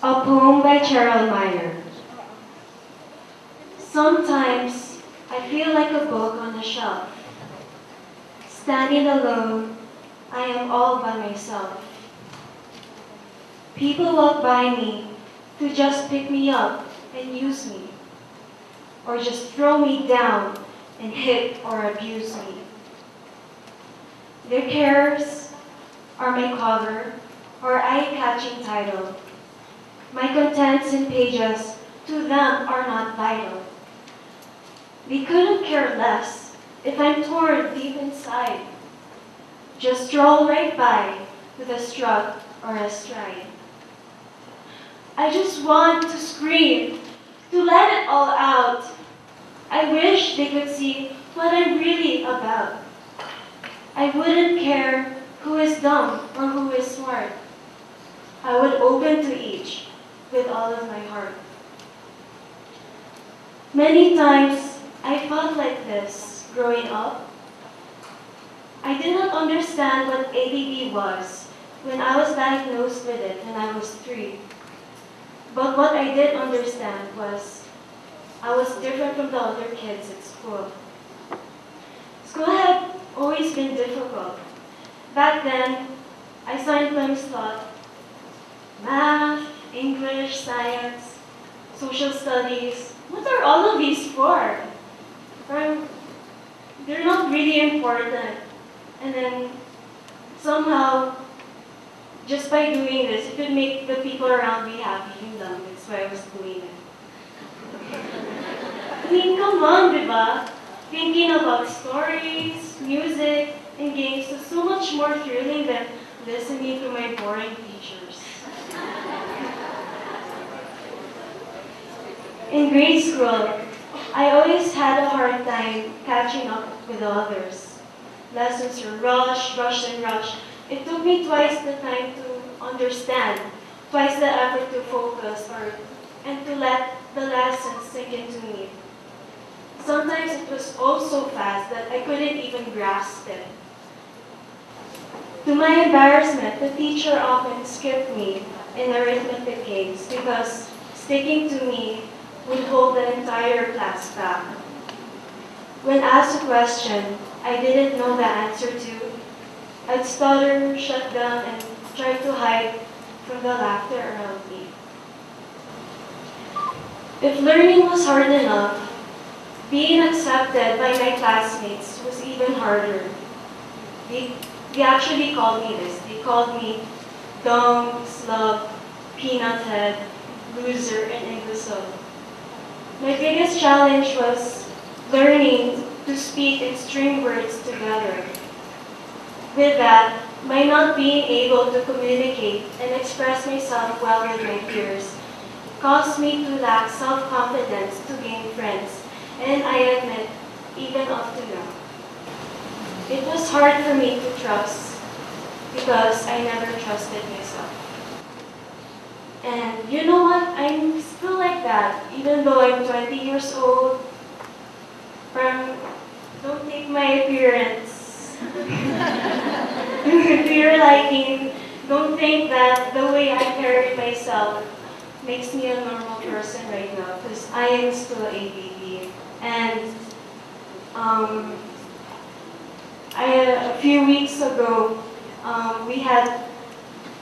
A poem by Cheryl Meyer. Sometimes I feel like a book on a shelf. Standing alone, I am all by myself. People walk by me to just pick me up and use me, or just throw me down and hit or abuse me. Their cares are my cover or eye-catching title. My contents and pages to them are not vital. They couldn't care less if I'm torn deep inside. Just stroll right by with a strut or a stride. I just want to scream, to let it all out. I wish they could see what I'm really about. I wouldn't care who is dumb or who is smart. I would open to each with all of my heart. Many times I felt like this growing up. I did not understand what ADD was when I was diagnosed with it when I was 3. But what I did understand was I was different from the other kids at school. School had always been difficult. Back then, I sometimes thought math, English, science, social studies, what are all of these for? They're not really important. And then somehow, just by doing this, it could make the people around me happy and dumb. That's why I was doing it. I mean, come on, diba? Thinking about stories, music, and games is so much more thrilling than listening to my boring teachers. In grade school, I always had a hard time catching up with the others. Lessons were rush, rush, and rush. It took me twice the time to understand, twice the effort to focus, and to let the lessons sink into me. Sometimes it was all so fast that I couldn't even grasp it. To my embarrassment, the teacher often skipped me in arithmetic games because sticking to me would hold the entire class back. When asked a question I didn't know the answer to, I'd stutter, shut down, and try to hide from the laughter around me. If learning was hard enough, being accepted by my classmates was even harder. They actually called me this. They called me dumb, slug, peanut head, loser, and imbecile. My biggest challenge was learning to speak and string words together. With that, my not being able to communicate and express myself well with my peers caused me to lack self-confidence to gain friends, and I admit, even up to now. It was hard for me to trust because I never trusted myself. And you know what? I'm still like that, even though I'm 20 years old. Don't take my appearance to your liking. Don't think that the way I carry myself makes me a normal person right now, because I am still ADD. And a few weeks ago, we had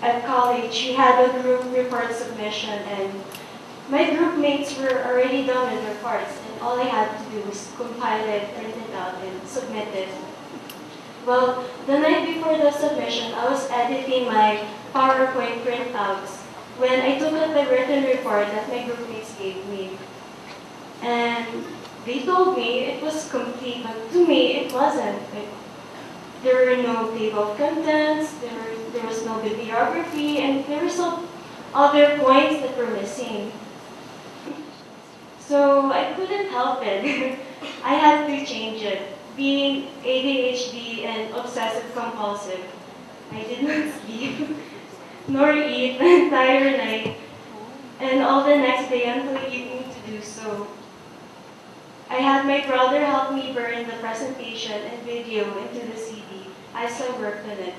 at college, we had a group report submission, and my group mates were already done with their parts, and all I had to do was compile it, print it out, and submit it. Well, the night before the submission, I was editing my PowerPoint printouts when I took out the written report that my group mates gave me. And they told me it was complete, but to me it wasn't. There were no table of contents, there was no bibliography, and there were some other points that were missing. So I couldn't help it. I had to change it. Being ADHD and obsessive compulsive, I did not sleep nor eat the entire night and all the next day until evening to do so. I had my brother help me burn the presentation and video into the CD as I worked on it.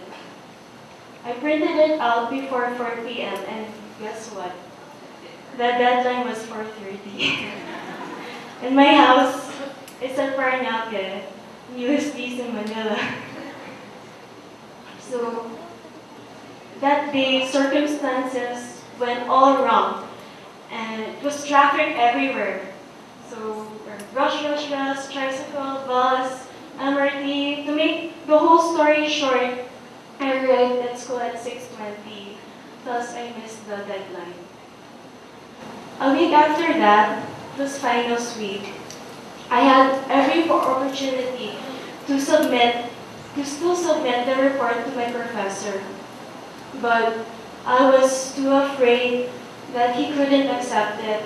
I printed it out before 4 p.m. and guess what? The deadline was 4:30. And my house is at Paranaque, USD's in Manila. So that day, circumstances went all wrong, and it was traffic everywhere. So rush, tricycle, bus, MRT. To make the whole story short, I arrived at school at 6:20, thus I missed the deadline. A week after that, it was finals week. I had every opportunity to still submit the report to my professor. But I was too afraid that he couldn't accept it,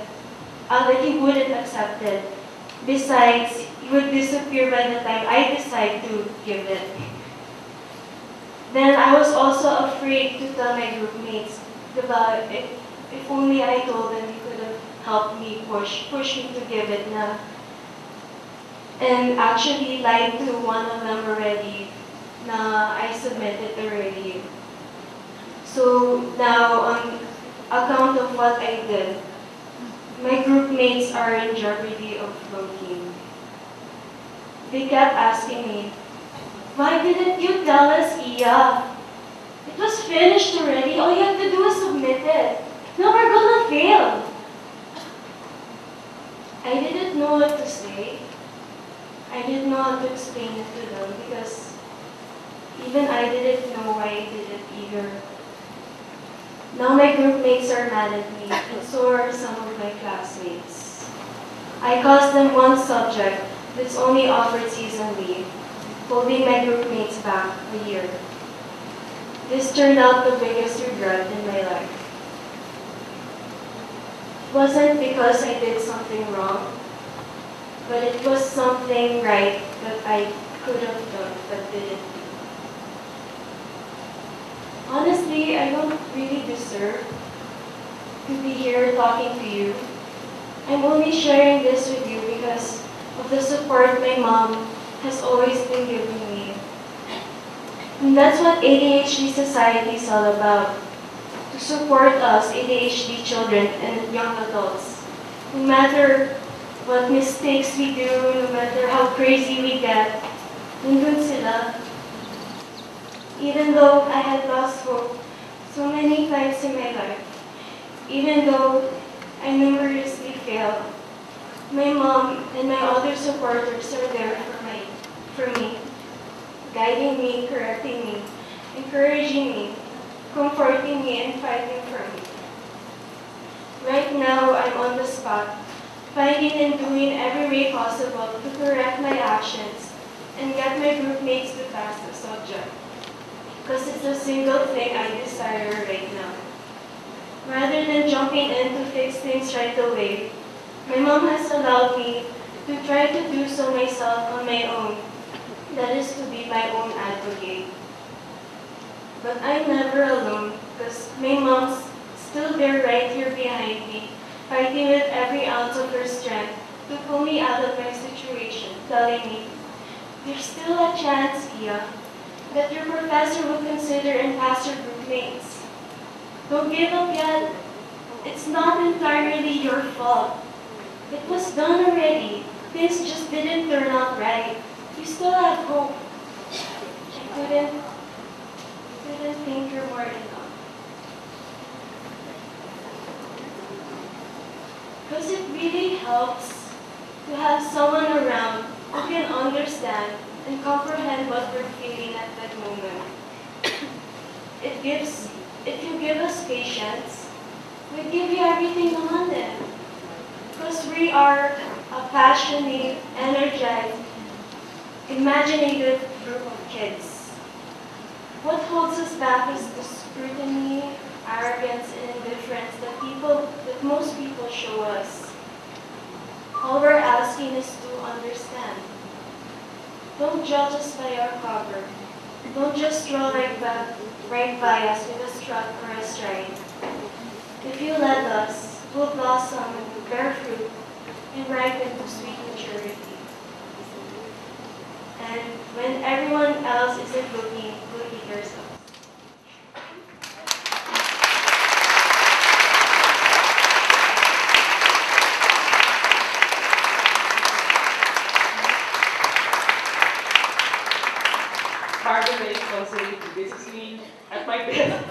that he wouldn't accept it. Besides, he would disappear by the time I decide to give it. Then I was also afraid to tell my group mates about it. If only I told them, he could have helped me push me to give it na. And actually lied to one of them already na I submitted already. So now on account of what I did, my group mates are in jeopardy of flunking. They kept asking me, "Why didn't you tell us, Iya? It was finished already. All you have to do is submit it. Now we're gonna fail." I didn't know what to say. I didn't know how to explain it to them because even I didn't know why I did it either. Now my group mates are mad at me, and so are some of my classmates. I caused them one subject that's only offered seasonally, holding my group mates back a year. This turned out the biggest regret in my life. It wasn't because I did something wrong, but it was something right that I could have done but didn't do. Honestly, I don't really deserve to be here talking to you. I'm only sharing this with you because of the support my mom has always been giving me. And that's what ADHD Society is all about. To support us, ADHD children and young adults. No matter what mistakes we do, no matter how crazy we get, nandun sila. Even though I had lost hope so many times in my life, even though I numerously failed, my mom and my other supporters are there for me, guiding me, correcting me, encouraging me, comforting me, and fighting for me. Right now, I'm on the spot, fighting and doing every way possible to correct my actions and get my group mates to pass the subject. Because it's the single thing I desire right now. Rather than jumping in to fix things right away, my mom has allowed me to try to do so myself on my own. That is to be my own advocate. But I'm never alone because my mom's still there right here behind me, fighting with every ounce of her strength to pull me out of my situation, telling me, "There's still a chance, Iya, that your professor will consider and pass your group mates. Don't give up yet. It's not entirely your fault. It was done already. Things just didn't turn out right. You still have hope." I couldn't think her more enough. Because it really helps to have someone around who can understand and comprehend what we're feeling at that moment. If you give us patience, we give you everything on it. Because we are a passionate, energized, imaginative group of kids. What holds us back is the scrutiny, arrogance, and indifference that most people show us. All we're asking is to understand. Don't judge us by our cover. Don't just stroll right by us with a strut or a stride. If you let us, we'll blossom, bear fruit, and ripen to sweet maturity. And when everyone else isn't looking, we'll eat ourselves. pardon the impulsivity. This is me at my best.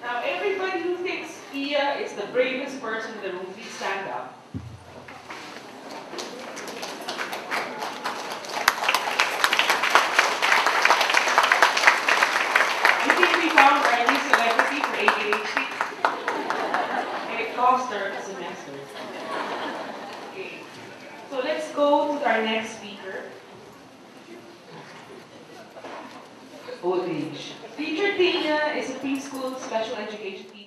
Now, everybody who thinks Iya is the bravest person in the room, please stand up. I think we found our new celebrity for ADHD. It cost her a semester. Okay. So let's go to our next speaker. Old age. Teacher Tina is a preschool special education teacher.